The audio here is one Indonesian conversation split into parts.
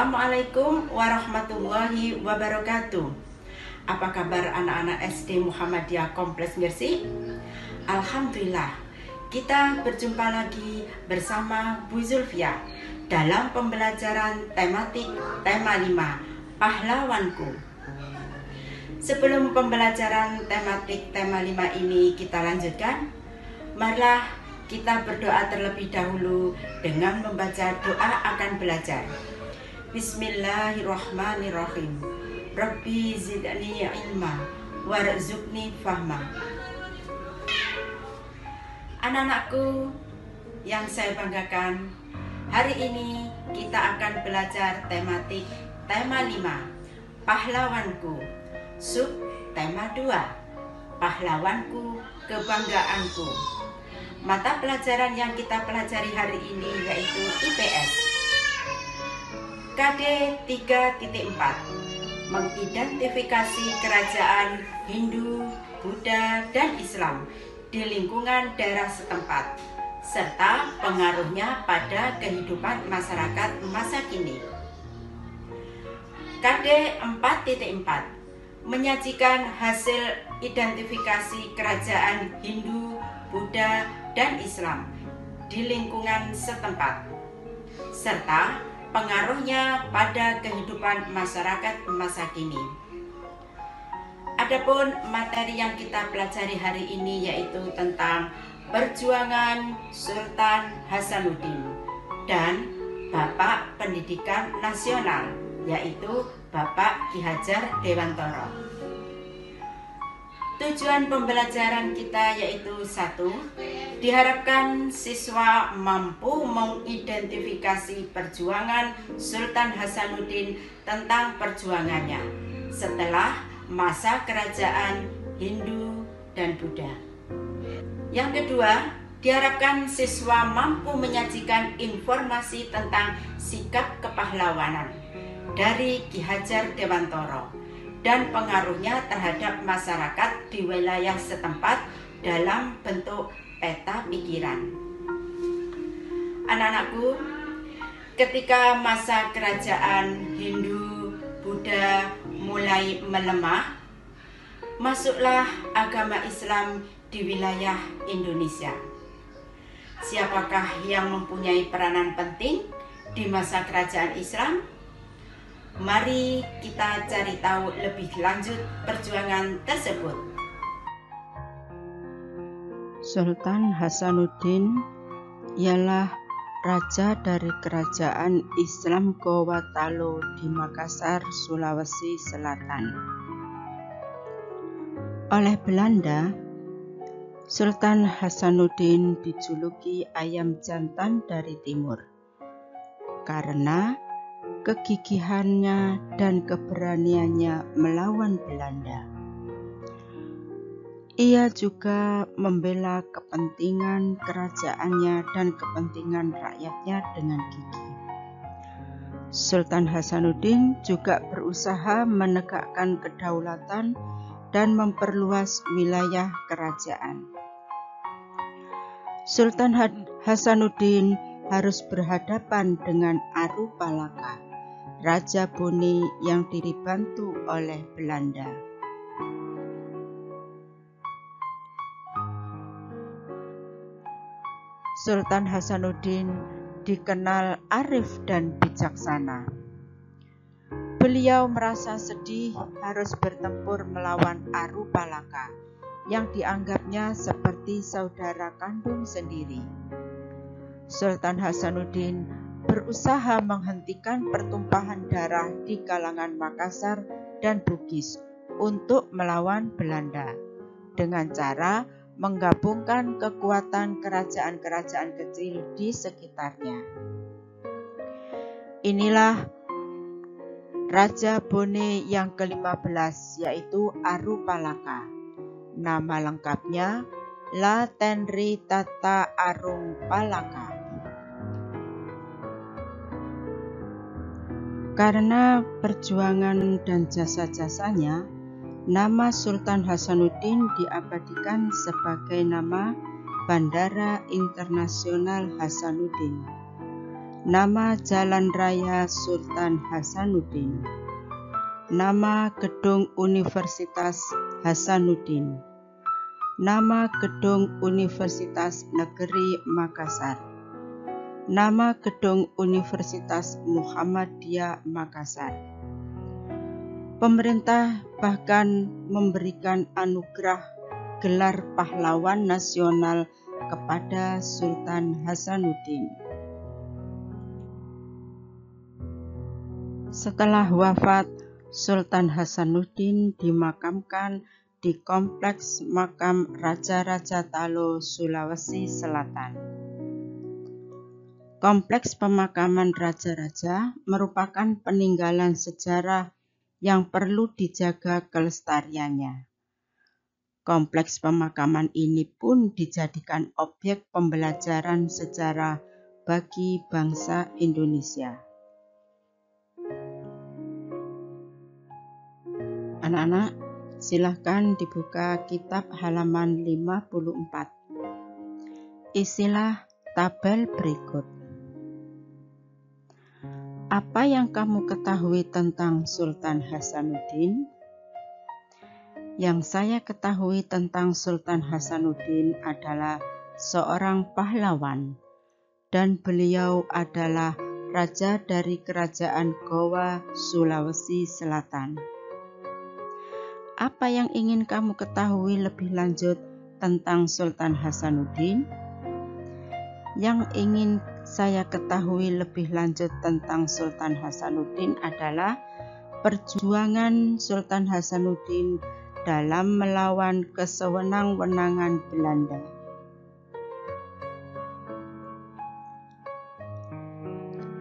Assalamualaikum warahmatullahi wabarakatuh. Apa kabar anak-anak SD Muhammadiyah Kompleks Gresik? Alhamdulillah, kita berjumpa lagi bersama Bu Zulfia dalam pembelajaran tematik tema 5, Pahlawanku. Sebelum pembelajaran tematik tema 5 ini kita lanjutkan, marilah kita berdoa terlebih dahulu dengan membaca doa akan belajar. Bismillahirrahmanirrahim. Rabbi zidni ilma warzuqni fahma. Anak-anakku yang saya banggakan, hari ini kita akan belajar tematik tema 5, Pahlawanku. Sub tema 2, Pahlawanku, kebanggaanku. Mata pelajaran yang kita pelajari hari ini yaitu IPS. KD 3.4, mengidentifikasi kerajaan Hindu, Buddha, dan Islam di lingkungan daerah setempat, serta pengaruhnya pada kehidupan masyarakat masa kini. KD 4.4, menyajikan hasil identifikasi kerajaan Hindu, Buddha, dan Islam di lingkungan setempat, serta pengaruhnya pada kehidupan masyarakat masa kini. Adapun materi yang kita pelajari hari ini yaitu tentang perjuangan Sultan Hasanuddin dan Bapak Pendidikan Nasional, yaitu Bapak Ki Hajar Dewantara. Tujuan pembelajaran kita yaitu 1. Diharapkan siswa mampu mengidentifikasi perjuangan Sultan Hasanuddin tentang perjuangannya setelah masa kerajaan Hindu dan Buddha. Yang kedua, diharapkan siswa mampu menyajikan informasi tentang sikap kepahlawanan dari Ki Hajar Dewantara dan pengaruhnya terhadap masyarakat di wilayah setempat dalam bentuk peta pikiran. Anak-anakku, ketika masa kerajaan Hindu, Buddha mulai melemah, masuklah agama Islam di wilayah Indonesia. Siapakah yang mempunyai peranan penting di masa kerajaan Islam? Mari kita cari tahu lebih lanjut perjuangan tersebut. Sultan Hasanuddin ialah raja dari kerajaan Islam Gowatalo di Makassar, Sulawesi Selatan. Oleh Belanda, Sultan Hasanuddin dijuluki ayam jantan dari timur karena kegigihannya dan keberaniannya melawan Belanda. Ia juga membela kepentingan kerajaannya dan kepentingan rakyatnya dengan gigih. Sultan Hasanuddin juga berusaha menegakkan kedaulatan dan memperluas wilayah kerajaan. Sultan Hasanuddin harus berhadapan dengan Arupalaka, Raja Bone yang dibantu oleh Belanda. Sultan Hasanuddin dikenal arif dan bijaksana. Beliau merasa sedih harus bertempur melawan Arupalaka yang dianggapnya seperti saudara kandung sendiri. Sultan Hasanuddin berusaha menghentikan pertumpahan darah di kalangan Makassar dan Bugis untuk melawan Belanda dengan cara menggabungkan kekuatan kerajaan-kerajaan kecil di sekitarnya. Inilah Raja Bone yang ke-15, yaitu Arupalaka. Nama lengkapnya La Tenri Tata Arung Palaka. Karena perjuangan dan jasa-jasanya, nama Sultan Hasanuddin diabadikan sebagai nama Bandara Internasional Hasanuddin. Nama Jalan Raya Sultan Hasanuddin. Nama Gedung Universitas Hasanuddin. Nama Gedung Universitas Negeri Makassar. Nama Gedung Universitas Muhammadiyah Makassar. Pemerintah bahkan memberikan anugerah gelar pahlawan nasional kepada Sultan Hasanuddin. Setelah wafat, Sultan Hasanuddin dimakamkan di Kompleks Makam Raja-Raja Talo, Sulawesi Selatan. Kompleks pemakaman raja-raja merupakan peninggalan sejarah yang perlu dijaga kelestariannya. Kompleks pemakaman ini pun dijadikan objek pembelajaran sejarah bagi bangsa Indonesia. Anak-anak, silahkan dibuka kitab halaman 54. Isilah tabel berikut. Apa yang kamu ketahui tentang Sultan Hasanuddin? Yang saya ketahui tentang Sultan Hasanuddin adalah seorang pahlawan, dan beliau adalah raja dari Kerajaan Gowa, Sulawesi Selatan. Apa yang ingin kamu ketahui lebih lanjut tentang Sultan Hasanuddin? Yang ingin saya ketahui lebih lanjut tentang Sultan Hasanuddin adalah perjuangan Sultan Hasanuddin dalam melawan kesewenang-wenangan Belanda.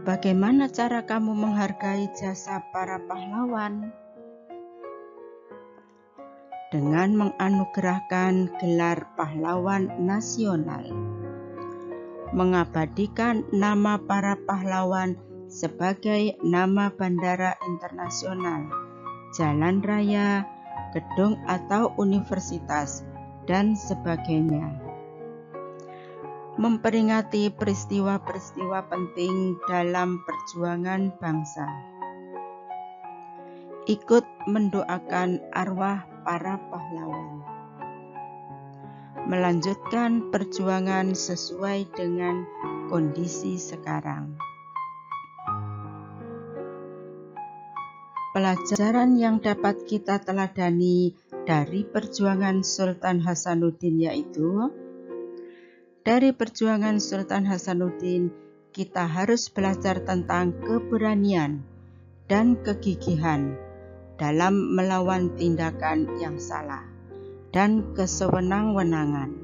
Bagaimana cara kamu menghargai jasa para pahlawan? Dengan menganugerahkan gelar pahlawan nasional, mengabadikan nama para pahlawan sebagai nama bandara internasional, jalan raya, gedung atau universitas, dan sebagainya. Memperingati peristiwa-peristiwa penting dalam perjuangan bangsa. Ikut mendoakan arwah para pahlawan. Melanjutkan perjuangan sesuai dengan kondisi sekarang. Pelajaran yang dapat kita teladani dari perjuangan Sultan Hasanuddin yaitu, dari perjuangan Sultan Hasanuddin kita harus belajar tentang keberanian dan kegigihan dalam melawan tindakan yang salah dan kesewenang-wenangan.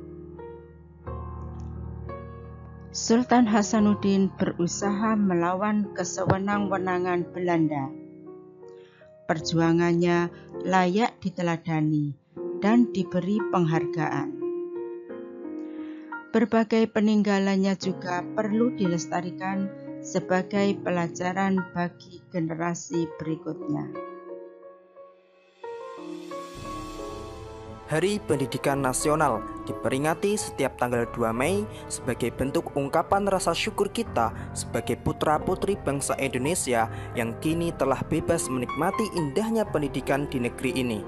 Sultan Hasanuddin berusaha melawan kesewenang-wenangan Belanda. Perjuangannya layak diteladani dan diberi penghargaan. Berbagai peninggalannya juga perlu dilestarikan sebagai pelajaran bagi generasi berikutnya. Hari Pendidikan Nasional diperingati setiap tanggal 2 Mei sebagai bentuk ungkapan rasa syukur kita sebagai putra-putri bangsa Indonesia yang kini telah bebas menikmati indahnya pendidikan di negeri ini.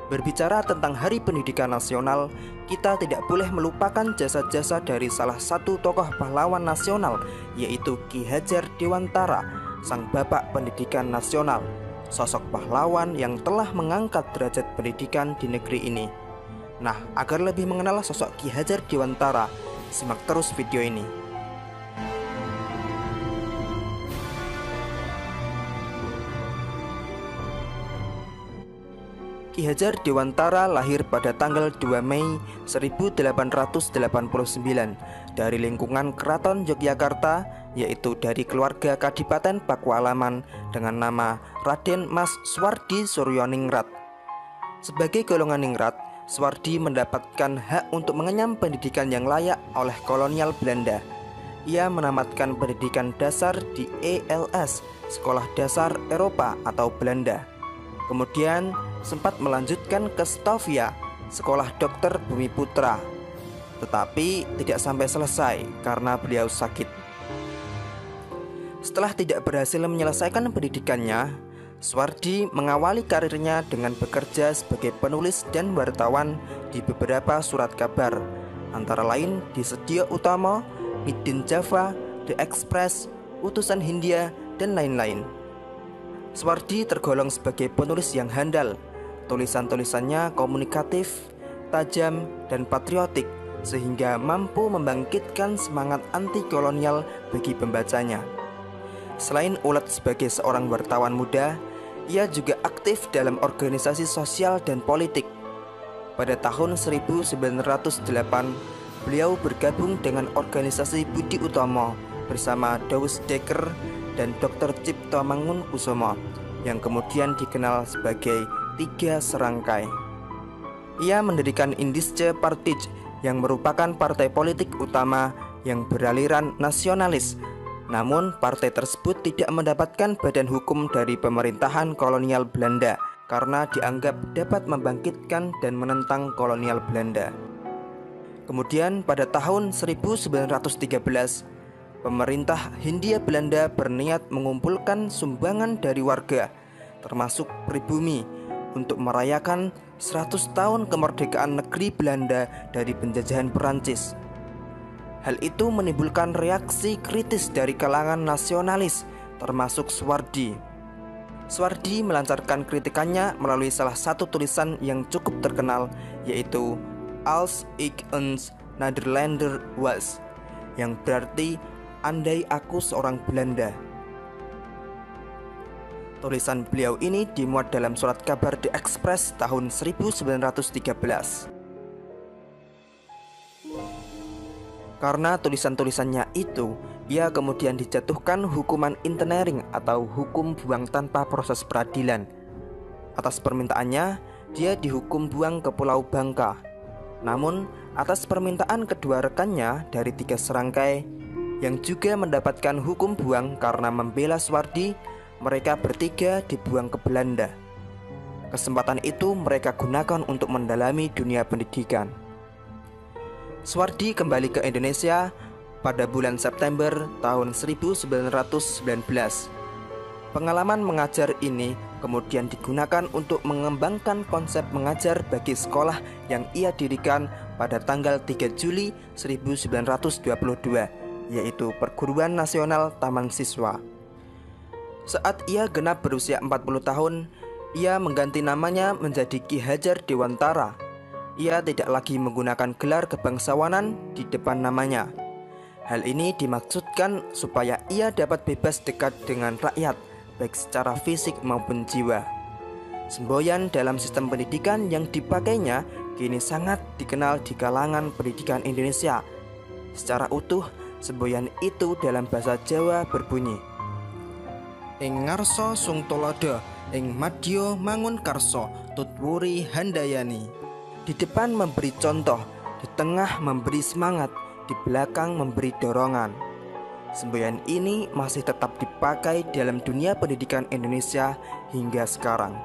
Berbicara tentang Hari Pendidikan Nasional, kita tidak boleh melupakan jasa-jasa dari salah satu tokoh pahlawan nasional, yaitu Ki Hajar Dewantara, sang bapak pendidikan nasional. Sosok pahlawan yang telah mengangkat derajat pendidikan di negeri ini. Nah, agar lebih mengenal sosok Ki Hajar Dewantara, simak terus video ini. Ki Hajar Dewantara lahir pada tanggal 2 Mei 1889 dari lingkungan Keraton Yogyakarta, yaitu dari keluarga Kadipaten Pakualaman dengan nama Raden Mas Suwardi Suryaningrat. Sebagai golongan ningrat, Suwardi mendapatkan hak untuk mengenyam pendidikan yang layak oleh kolonial Belanda. Ia menamatkan pendidikan dasar di ELS, Sekolah Dasar Eropa atau Belanda. Kemudian sempat melanjutkan ke Stovia, Sekolah Dokter Bumi Putra. Tetapi tidak sampai selesai karena beliau sakit. Setelah tidak berhasil menyelesaikan pendidikannya, Suwardi mengawali karirnya dengan bekerja sebagai penulis dan wartawan di beberapa surat kabar, antara lain di Sedia Utama, Midin Java, The Express, Utusan Hindia, dan lain-lain. Suwardi tergolong sebagai penulis yang handal. Tulisan-tulisannya komunikatif, tajam, dan patriotik, sehingga mampu membangkitkan semangat anti-kolonial bagi pembacanya. Selain ulet sebagai seorang wartawan muda, ia juga aktif dalam organisasi sosial dan politik. Pada tahun 1908, beliau bergabung dengan organisasi Budi Utomo bersama Douwes Dekker dan Dr. Cipto Mangunkusumo yang kemudian dikenal sebagai Tiga Serangkai. Ia mendirikan Indische Partij yang merupakan partai politik utama yang beraliran nasionalis. Namun partai tersebut tidak mendapatkan badan hukum dari pemerintahan kolonial Belanda karena dianggap dapat membangkitkan dan menentang kolonial Belanda. Kemudian pada tahun 1913, pemerintah Hindia Belanda berniat mengumpulkan sumbangan dari warga, termasuk pribumi, untuk merayakan 100 tahun kemerdekaan negeri Belanda dari penjajahan Perancis. Hal itu menimbulkan reaksi kritis dari kalangan nasionalis, termasuk Suwardi. Suwardi melancarkan kritikannya melalui salah satu tulisan yang cukup terkenal, yaitu Als ik een Nederlander was, yang berarti andai aku seorang Belanda. Tulisan beliau ini dimuat dalam surat kabar The Express tahun 1913. Karena tulisan-tulisannya itu, ia kemudian dijatuhkan hukuman internering atau hukum buang tanpa proses peradilan. Atas permintaannya, dia dihukum buang ke Pulau Bangka. Namun, atas permintaan kedua rekannya dari Tiga Serangkai, yang juga mendapatkan hukum buang karena membela Suwardi, mereka bertiga dibuang ke Belanda. Kesempatan itu mereka gunakan untuk mendalami dunia pendidikan. Suwardi kembali ke Indonesia pada bulan September tahun 1919. Pengalaman mengajar ini kemudian digunakan untuk mengembangkan konsep mengajar bagi sekolah yang ia dirikan pada tanggal 3 Juli 1922, yaitu Perguruan Nasional Taman Siswa. Saat ia genap berusia 40 tahun, ia mengganti namanya menjadi Ki Hajar Dewantara. Ia tidak lagi menggunakan gelar kebangsawanan di depan namanya. Hal ini dimaksudkan supaya ia dapat bebas dekat dengan rakyat, baik secara fisik maupun jiwa. Semboyan dalam sistem pendidikan yang dipakainya kini sangat dikenal di kalangan pendidikan Indonesia. Secara utuh, semboyan itu dalam bahasa Jawa berbunyi: Ing ngarsa sung tulodo, ing madya mangun karso, tutwuri handayani. Di depan memberi contoh, di tengah memberi semangat, di belakang memberi dorongan. Semboyan ini masih tetap dipakai dalam dunia pendidikan Indonesia hingga sekarang.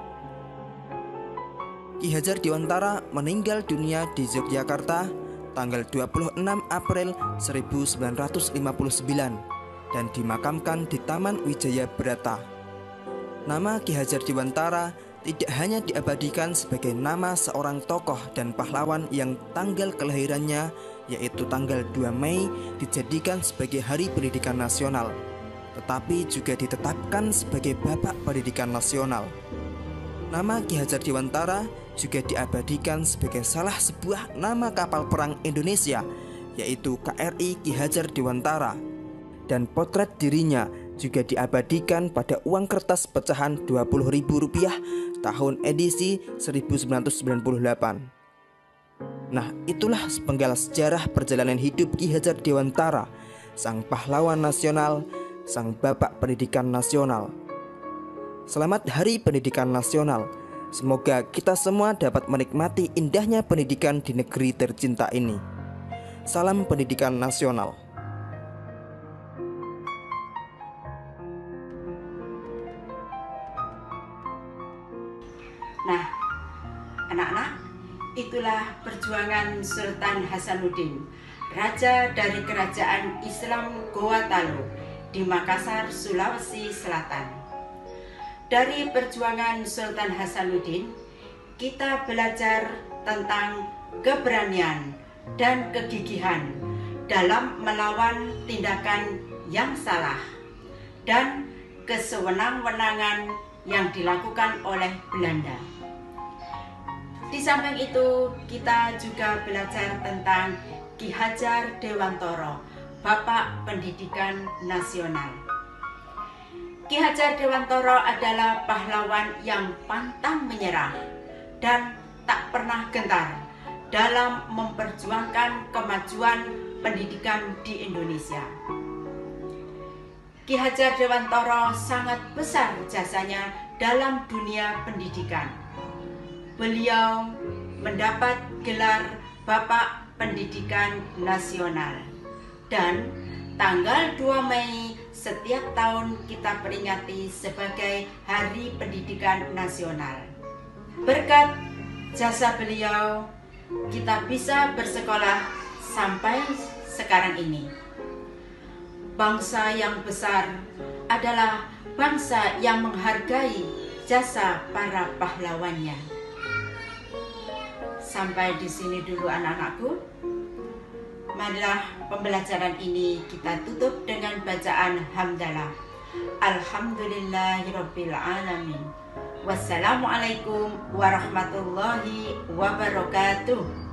Ki Hajar Dewantara meninggal dunia di Yogyakarta tanggal 26 April 1959 dan dimakamkan di Taman Wijaya Brata. Nama Ki Hajar Dewantara tidak hanya diabadikan sebagai nama seorang tokoh dan pahlawan yang tanggal kelahirannya, yaitu tanggal 2 Mei, dijadikan sebagai Hari Pendidikan Nasional, tetapi juga ditetapkan sebagai Bapak Pendidikan Nasional. Nama Ki Hajar Dewantara juga diabadikan sebagai salah sebuah nama kapal perang Indonesia, yaitu KRI Ki Hajar Dewantara. Dan potret dirinya juga diabadikan pada uang kertas pecahan Rp20.000 tahun edisi 1998. Nah, itulah sepenggal sejarah perjalanan hidup Ki Hajar Dewantara, sang pahlawan nasional, sang bapak pendidikan nasional. Selamat Hari Pendidikan Nasional. Semoga kita semua dapat menikmati indahnya pendidikan di negeri tercinta ini. Salam pendidikan nasional. Nah, anak-anak, itulah perjuangan Sultan Hasanuddin, raja dari kerajaan Islam Goa Talu, di Makassar, Sulawesi Selatan. Dari perjuangan Sultan Hasanuddin, kita belajar tentang keberanian dan kegigihan dalam melawan tindakan yang salah dan kesewenang-wenangan yang dilakukan oleh Belanda. Di samping itu, kita juga belajar tentang Ki Hajar Dewantara, Bapak Pendidikan Nasional. Ki Hajar Dewantara adalah pahlawan yang pantang menyerah dan tak pernah gentar dalam memperjuangkan kemajuan pendidikan di Indonesia. Ki Hajar Dewantara sangat besar jasanya dalam dunia pendidikan. Beliau mendapat gelar Bapak Pendidikan Nasional, dan tanggal 2 Mei setiap tahun kita peringati sebagai Hari Pendidikan Nasional. Berkat jasa beliau, kita bisa bersekolah sampai sekarang ini. Bangsa yang besar adalah bangsa yang menghargai jasa para pahlawannya. Sampai di sini dulu anak-anakku. Marilah pembelajaran ini kita tutup dengan bacaan hamdalah. Alhamdulillahirabbil alamin. Wassalamualaikum warahmatullahi wabarakatuh.